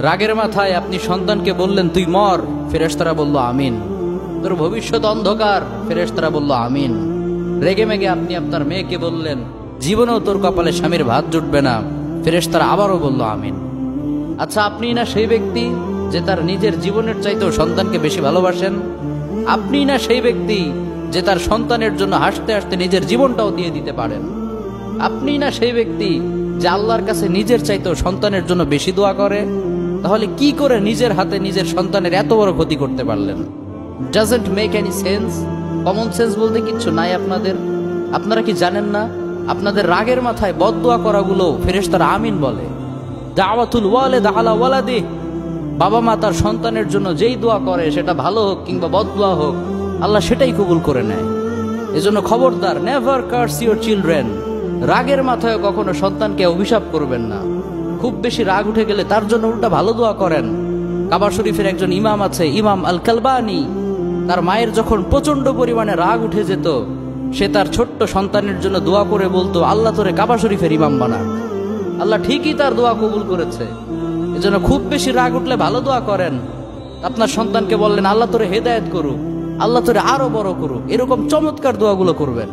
রাগের মাথায় আপনি সন্তানকে বললেন তুই মর, ফেরেশতারা বলল আমিন। তোর ভবিষ্যৎ অন্ধকার, ফেরেশতারা বলল আমিন। রেগে মেগে আপনি আপনার মেয়েকে বললেন জীবনেও তোর কপালে স্বামীর ভাত জুটবে না, ফেরেশতারা আবারও বলল আমিন। আচ্ছা, আপনি না সেই ব্যক্তি যে তার নিজের জীবনের চাইতেও সন্তানকে বেশি ভালোবাসেন? আপনি না সেই ব্যক্তি যে তার সন্তানের জন্য হাসতে হাসতে নিজের জীবনটাও দিয়ে দিতে পারেন? আপনি না সেই ব্যক্তি যে আল্লাহর কাছে নিজের চাইতেও সন্তানের জন্য বেশি দোয়া করে? তাহলে কি করে নিজের হাতে নিজের সন্তানের এত বড় ক্ষতি করতে পারলেন? Doesn't make any sense. Common sense বলতে কিচ্ছু নাই আপনাদের? আপনারা কি জানেন না আপনাদের রাগের মাথায় বদদোয়া করাগুলো ফেরেশতারা আমিন বলে? দাওয়াতুল ওয়ালিদ আলা ওয়ালাদি, বাবা মা তার সন্তানের জন্য যেই দোয়া করে সেটা ভালো হোক কিংবা বদদোয়া হোক, আল্লাহ সেটাই কবুল করে নেয়। এজন্য খবরদার, নেভার কার্স ইউর চিলড্রেন। রাগের মাথায় কখনো সন্তানকে অভিশাপ করবেন না। খুব বেশি রাগ উঠে গেলে তার জন্য উল্টা ভালো দোয়া করেন। কাবা শরীফের একজন ইমাম আছে, ইমাম আল কালবানি। তার মায়ের যখন প্রচন্ড পরিমাণে রাগ উঠে যেত, সে তার ছোট্ট সন্তানের জন্য দোয়া করে বলতো আল্লাহ তোরে কাবা শরীফের ইমাম বানাক। আল্লাহ ঠিকই তার দোয়া কবুল করেছে। এজন্য খুব বেশি রাগ উঠলে ভালো দোয়া করেন। আপনার সন্তানকে বললেন আল্লাহ তোরে হেদায়েত করুক, আল্লাহ তোরে আরো বড় করুক, এরকম চমৎকার দোয়াগুলো করবেন।